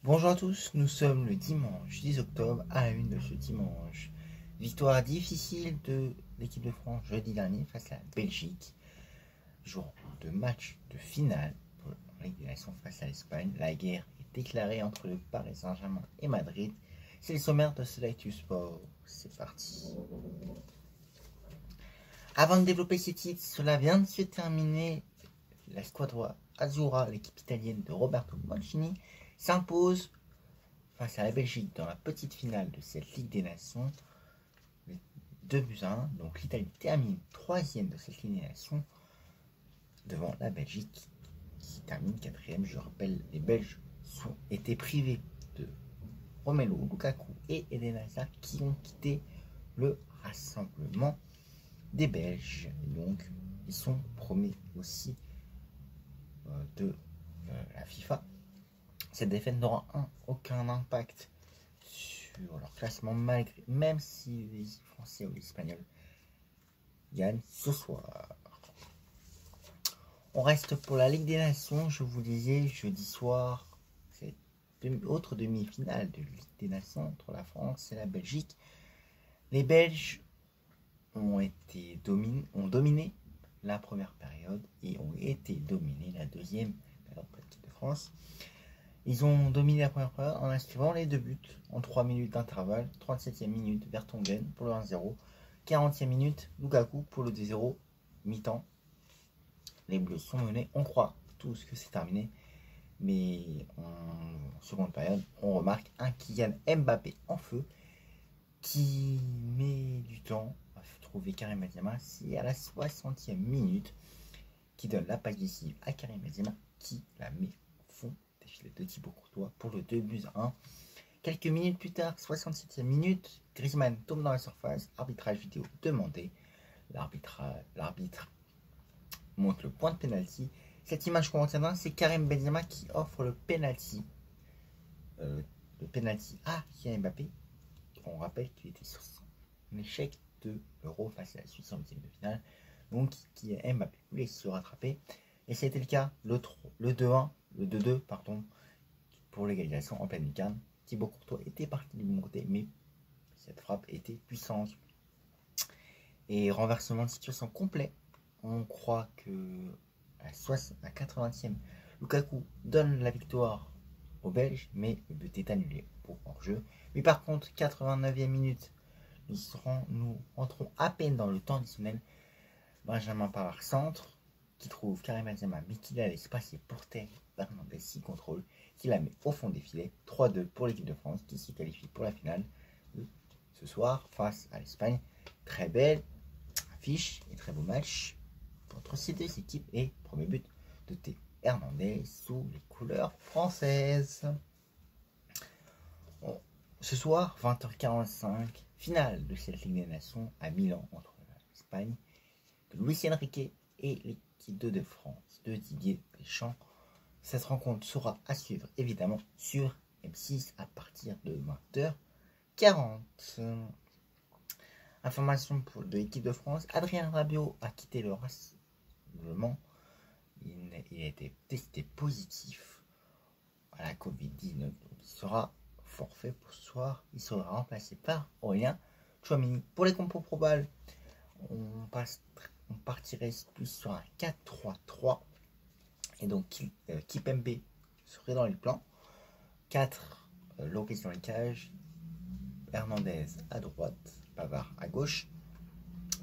Bonjour à tous, nous sommes le dimanche 10 octobre à la une de ce dimanche. Victoire difficile de l'équipe de France jeudi dernier face à la Belgique. Jour de match de finale pour la Ligue des Nations face à l'Espagne. La guerre est déclarée entre le Paris Saint-Germain et Madrid. C'est le sommaire de ce Live Sport. C'est parti. Avant de développer ces titres, cela vient de se terminer. La squadra Azzurra, l'équipe italienne de Roberto Mancini, s'impose face à la Belgique dans la petite finale de cette Ligue des Nations. 2-1. Donc l'Italie termine troisième de cette Ligue des Nations devant la Belgique qui termine quatrième. Je rappelle, les Belges étaient privés de Romelu Lukaku et Eden Hazard qui ont quitté le rassemblement des Belges. Et donc ils sont premiers aussi de la FIFA. Cette défaite n'aura aucun impact sur leur classement, même si les Français ou les Espagnols gagnent ce soir. On reste pour la Ligue des Nations. Je vous disais jeudi soir, c'est autre demi-finale de Ligue des Nations entre la France et la Belgique. Les Belges ont dominé la première période et ont été dominés la deuxième période par l'équipe de France. Ils ont dominé la première période en inscrivant les deux buts en 3 minutes d'intervalle. 37e minute, Vertonghen pour le 1-0. 40e minute, Lukaku pour le 2-0, mi-temps. Les Bleus sont menés. On croit tous que c'est terminé. Mais en seconde période, on remarque un Kylian Mbappé en feu qui met du temps à trouver Karim Benzema. C'est à la 60e minute qui donne la passe décisive à Karim Benzema qui la met au fond des filets de Thibaut Courtois pour le 2-1. Quelques minutes plus tard, 67e minute, Griezmann tombe dans la surface, arbitrage vidéo demandé. L'arbitre montre le point de pénalty. Cette image qu'on retient, c'est Karim Benzema qui offre le pénalty. À Kylian Mbappé. On rappelle qu'il était sur son échec de l'Euro face à la Suisse en huitième de finale. Donc Kylian Mbappé voulait se rattraper. Et c'était le cas, le 2-2, pour l'égalisation en pleine lucarne. Thibaut Courtois était parti du bon côté, mais cette frappe était puissante. Et renversement de situation complet. On croit que à 80e, Lukaku donne la victoire aux Belges, mais le but est annulé pour hors-jeu. Mais par contre, 89e minute, nous rentrons à peine dans le temps additionnel. Benjamin Pavard centre, qui trouve Karim Benzema, mais qui la laisse passer pour terre. Fernandez s'y contrôle, qui la met au fond des filets. 3-2 pour l'équipe de France, qui se qualifie pour la finale de ce soir face à l'Espagne. Très belle affiche et très beau match entre ces deux équipes. Et premier but de Théo Hernandez sous les couleurs françaises. Bon, ce soir, 20h45, finale de cette Ligue des Nations à Milan entre l'Espagne de Luis Enrique et l'équipe de France de Didier Deschamps. Cette rencontre sera à suivre évidemment sur M6 à partir de 20h40. Information de l'équipe de France, Adrien Rabiot a quitté le rassemblement. Il a été testé positif à la Covid-19, donc il sera forfait pour ce soir. Il sera remplacé par Aurélien Tchouaméni. Pour les compos probables, on partirait plus sur un 4-3-3. Et donc Kipembe serait dans les plans. 4 Lopez dans les cages. Hernandez à droite, Pavard à gauche.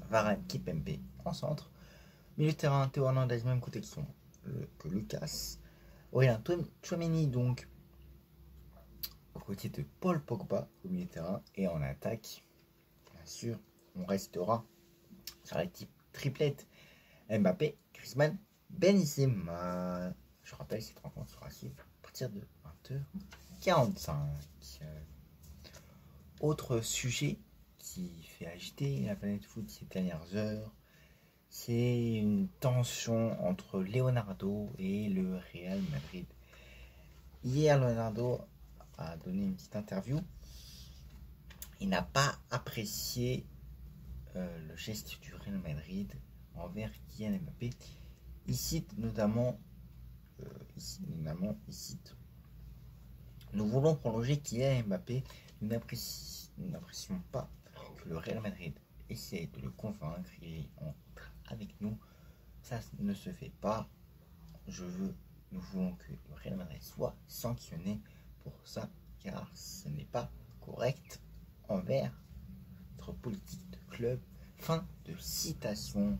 Varane, Kipembe en centre. Milieu de terrain, Théo Hernandez, même côté que Lucas. Aurélien Tchouaméni, donc, aux côtés de Paul Pogba, au milieu de terrain. Et en attaque, bien sûr, on restera sur la triplette Mbappé, Griezmann, Benzema. Je rappelle, cette rencontre sera suivie à partir de 20h45. Autre sujet qui fait agiter la planète foot ces dernières heures, c'est une tension entre Leonardo et le Real Madrid. Hier, Leonardo a donné une petite interview. Il n'a pas apprécié le geste du Real Madrid envers Kylian Mbappé. Il cite notamment Nous voulons prolonger Kylian Mbappé. Nous n'apprécions pas que le Real Madrid essaie de le convaincre. Il entre avec nous. Ça ne se fait pas. Nous voulons que le Real Madrid soit sanctionné pour ça, car ce n'est pas correct envers notre politique de club. Fin de citation.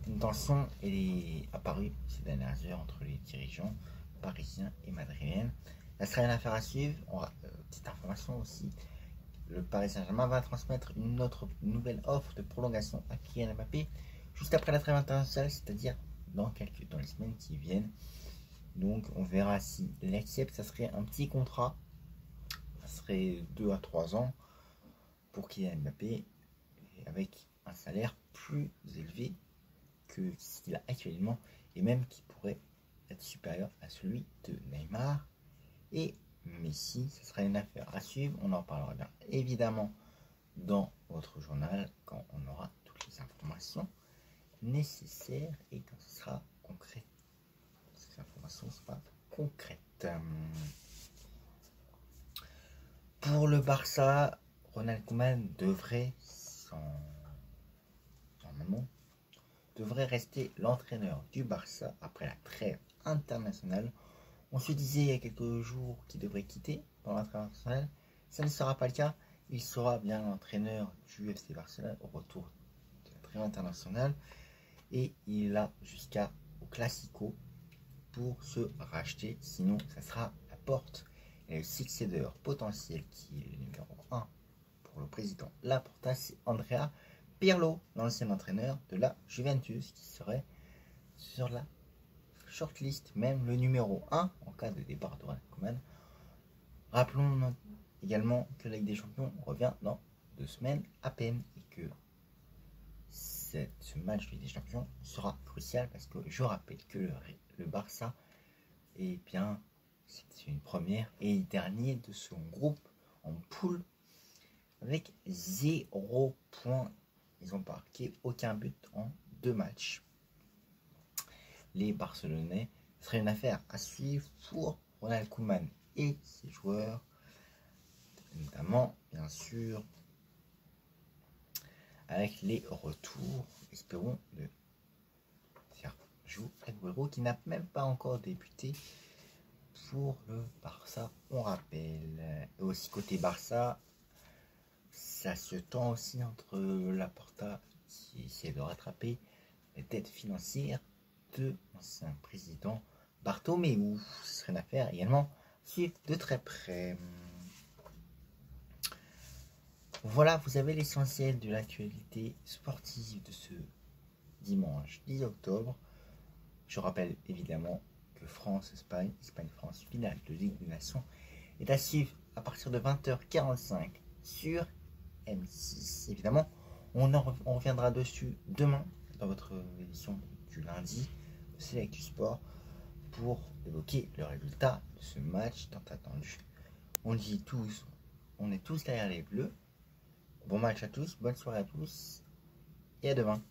Une tension est apparue ces dernières heures entre les dirigeants parisiens et madrilènes. Ça serait une affaire à suivre. Petite information aussi, le Paris Saint-Germain va transmettre une nouvelle offre de prolongation à Kylian Mbappé juste après la trêve internationale, c'est-à-dire dans les semaines qui viennent. Donc on verra s'il accepte. Ça serait un petit contrat, ça serait 2 à 3 ans pour Kylian Mbappé, avec un salaire plus élevé que ce qu'il a actuellement, et même qui pourrait être supérieur à celui de Neymar et Messi. Ce sera une affaire à suivre. On en parlera bien évidemment dans votre journal quand on aura toutes les informations nécessaires et quand ce sera concret. Ces informations seront concrètes. Pour le Barça, Ronald Koeman devrait rester l'entraîneur du Barça après la trêve internationale. On se disait il y a quelques jours qu'il devrait quitter dans la trêve internationale. Ça ne sera pas le cas. Il sera bien l'entraîneur du FC Barcelone au retour de la trêve internationale. Et il a jusqu'au Classico pour se racheter. Sinon, ça sera la porte. Et le successeur potentiel qui est le numéro 1 pour le président Laporta, c'est Andrea Pirlo, l'ancien entraîneur de la Juventus, qui serait sur la shortlist, même le numéro 1 en cas de départ de Ronald Koeman. Rappelons également que la Ligue des Champions revient dans 2 semaines à peine et que ce match de Ligue des Champions sera crucial parce que je rappelle que le Barça c'est une première et dernier de son groupe en poule avec 0 points. Ils n'ont marqué aucun but en 2 matchs. Les Barcelonais, ce serait une affaire à suivre pour Ronald Koeman et ses joueurs, notamment bien sûr avec les retours, espérons, de Sergio Aguero qui n'a même pas encore débuté pour le Barça, on rappelle. Et aussi côté Barça, ça se tend aussi entre Laporta qui essaie de rattraper les dettes financières de l'ancien président Bartomeu. Ce serait une affaire également suivre de très près. Voilà, vous avez l'essentiel de l'actualité sportive de ce dimanche 10 octobre. Je rappelle évidemment que France-Espagne, Espagne-France, finale de Ligue des Nations est à suivre à partir de 20h45 sur M6. Évidemment, on reviendra dessus demain dans votre édition du lundi de C'est l'actu sport pour évoquer le résultat de ce match tant attendu. On est tous derrière les Bleus. Bon match à tous, bonne soirée à tous et à demain.